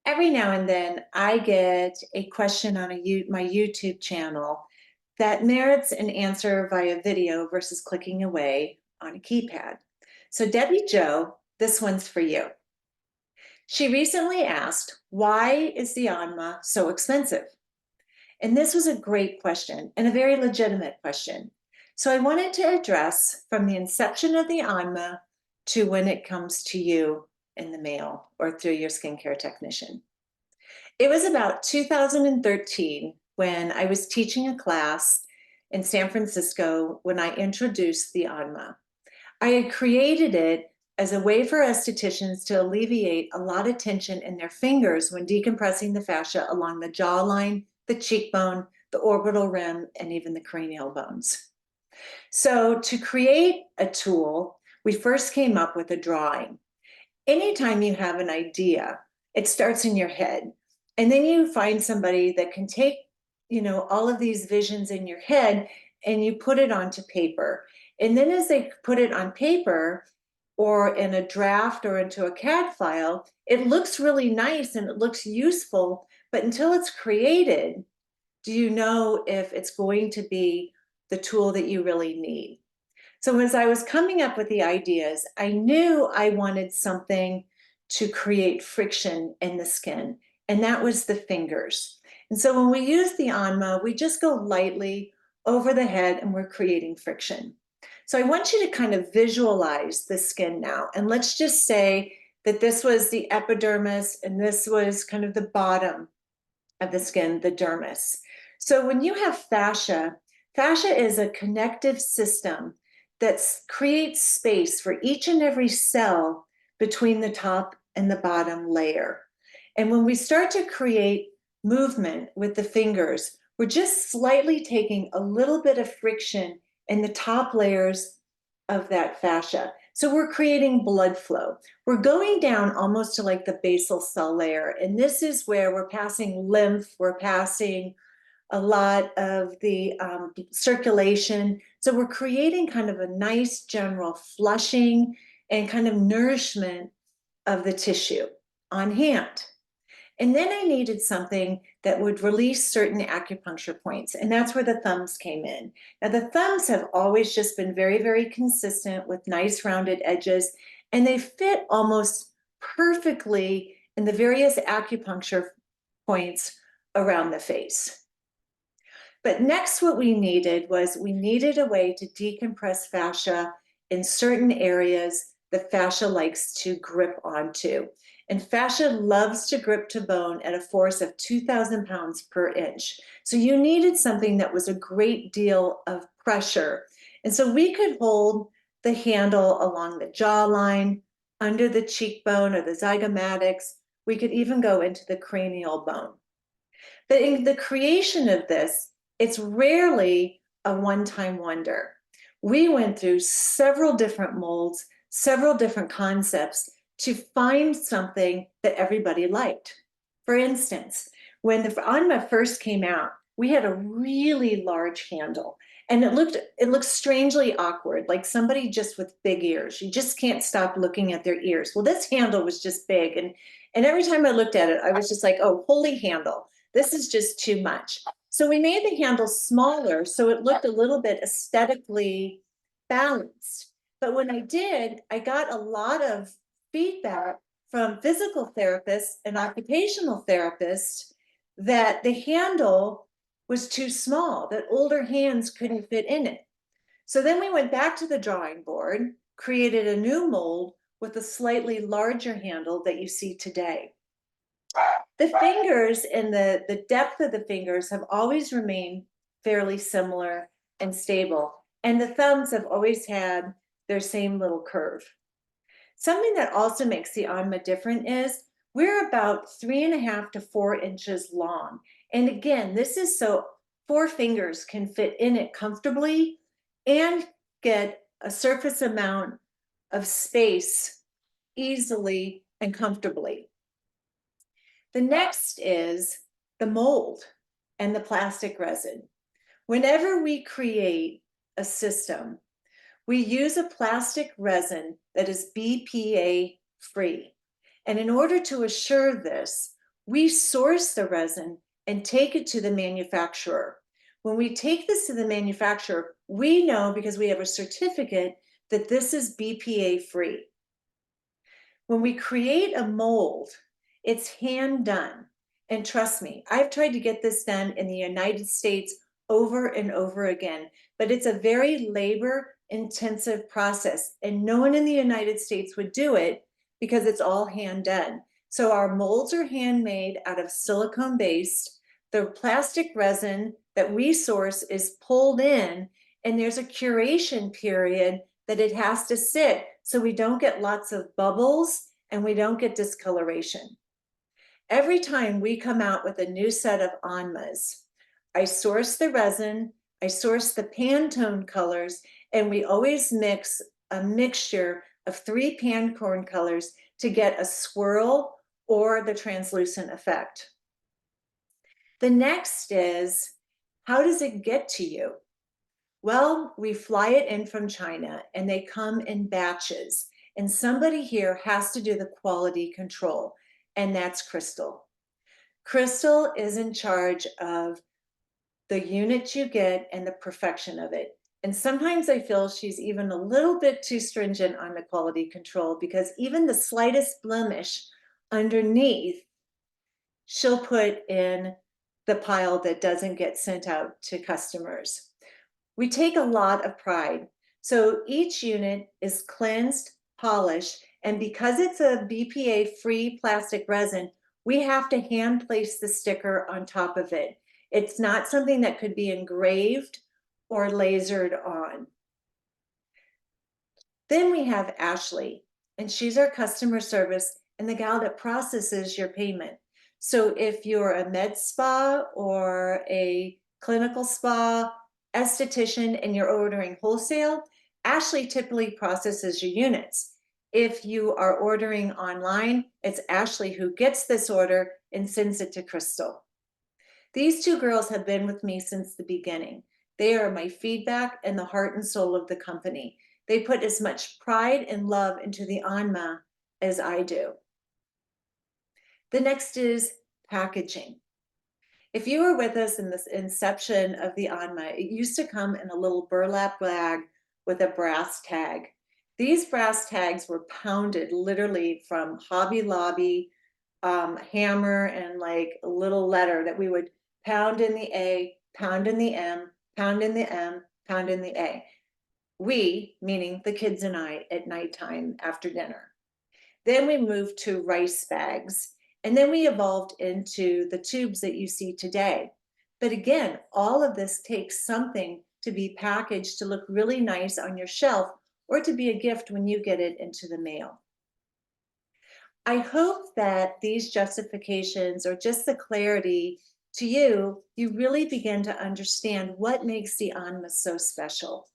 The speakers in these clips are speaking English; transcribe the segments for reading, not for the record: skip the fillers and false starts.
Every now and then I get a question on my YouTube channel that merits an answer via video versus clicking away on a keypad. So Debbie Joe, this one's for you. She recently asked, why is the ANMA so expensive? And this was a great question and a very legitimate question. So I wanted to address from the inception of the ANMA to when it comes to you in the mail or through your skincare technician. It was about 2013 when I was teaching a class in San Francisco when I introduced the ANMA. I had created it as a way for estheticians to alleviate a lot of tension in their fingers when decompressing the fascia along the jawline, the cheekbone, the orbital rim, and even the cranial bones. So to create a tool, we first came up with a drawing. Anytime you have an idea, it starts in your head. And then you find somebody that can take, all of these visions in your head and you put it onto paper. And then as they put it on paper or in a draft or into a CAD file, it looks really nice and it looks useful. But until it's created, do you know if it's going to be the tool that you really need? So as I was coming up with the ideas, I knew I wanted something to create friction in the skin, and that was the fingers. And so when we use the ANMA, we just go lightly over the head and we're creating friction. So I want you to kind of visualize the skin now. And let's just say that this was the epidermis and this was kind of the bottom of the skin, the dermis. So when you have fascia, fascia is a connective system that creates space for each and every cell between the top and the bottom layer. And when we start to create movement with the fingers, we're just slightly taking a little bit of friction in the top layers of that fascia. So we're creating blood flow. We're going down almost to like the basal cell layer. And this is where we're passing lymph, we're passing a lot of the circulation. So we're creating kind of a nice general flushing and kind of nourishment of the tissue on hand. And then I needed something that would release certain acupuncture points, and that's where the thumbs came in. Now, the thumbs have always just been very, very consistent with nice rounded edges, and they fit almost perfectly in the various acupuncture points around the face. But next, what we needed was we needed a way to decompress fascia in certain areas that fascia likes to grip onto. And fascia loves to grip to bone at a force of 2,000 pounds per inch. So you needed something that was a great deal of pressure. And so we could hold the handle along the jawline, under the cheekbone or the zygomatics. We could even go into the cranial bone. But in the creation of this, it's rarely a one-time wonder. We went through several different molds, several different concepts to find something that everybody liked. For instance, when the ANMA first came out, we had a really large handle and it looked strangely awkward, like somebody just with big ears. You just can't stop looking at their ears. Well, this handle was just big. And every time I looked at it, I was just like, oh, holy handle. This is just too much. So we made the handle smaller so it looked a little bit aesthetically balanced. But when I did, I got a lot of feedback from physical therapists and occupational therapists that the handle was too small, that older hands couldn't fit in it. So then we went back to the drawing board, created a new mold with a slightly larger handle that you see today. The fingers and the depth of the fingers have always remained fairly similar and stable. And the thumbs have always had their same little curve. Something that also makes the ANMA different is we're about 3.5 to 4 inches long. And again, this is so 4 fingers can fit in it comfortably and get a surface amount of space easily and comfortably. The next is the mold and the plastic resin. Whenever we create a system, we use a plastic resin that is BPA free. And in order to assure this, We source the resin and take it to the manufacturer. When we take this to the manufacturer, we know because we have a certificate that this is BPA free. When we create a mold, it's hand done. And trust me, I've tried to get this done in the United States over and over again, but it's a very labor intensive process. And no one in the United States would do it because it's all hand done. So our molds are handmade out of silicone based. The plastic resin that we source is pulled in, and there's a curation period that it has to sit so we don't get lots of bubbles and we don't get discoloration. Every time we come out with a new set of ANMAs, I source the resin, I source the Pantone colors, and we always mix a mixture of 3 Pantone colors to get a swirl or the translucent effect. The next is, how does it get to you? Well, we fly it in from China and they come in batches. And somebody here has to do the quality control, and that's Crystal. Crystal is in charge of the unit you get and the perfection of it. And sometimes I feel she's even a little bit too stringent on the quality control, because even the slightest blemish underneath, she'll put in the pile that doesn't get sent out to customers. We take a lot of pride. So each unit is cleansed, polished, and because it's a BPA-free plastic resin, we have to hand place the sticker on top of it. It's not something that could be engraved or lasered on. Then we have Ashley, and she's our customer service and the gal that processes your payment. So if you're a med spa or a clinical spa, esthetician, and you're ordering wholesale, Ashley typically processes your units. If you are ordering online, it's Ashley who gets this order and sends it to Crystal. These 2 girls have been with me since the beginning. They are my feedback and the heart and soul of the company. They put as much pride and love into the ANMA as I do. The next is packaging. If you were with us in this inception of the ANMA, it used to come in a little burlap bag with a brass tag. These brass tags were pounded literally from Hobby Lobby, hammer and like a little letter that we would pound in the A, pound in the M, pound in the M, pound in the A. We, meaning the kids and I, at nighttime after dinner. Then we moved to rice bags, and then we evolved into the tubes that you see today. But again, all of this takes something to be packaged to look really nice on your shelf or to be a gift when you get it into the mail. I hope that these justifications or just the clarity to you, you really begin to understand what makes the ANMA so special.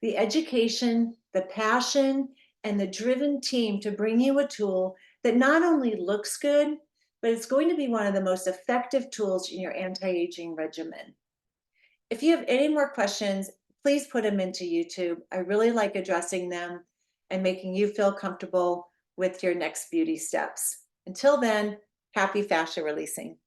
The education, the passion, and the driven team to bring you a tool that not only looks good, but it's going to be one of the most effective tools in your anti-aging regimen. If you have any more questions, please put them into YouTube. I really like addressing them and making you feel comfortable with your next beauty steps. Until then, happy fascia releasing.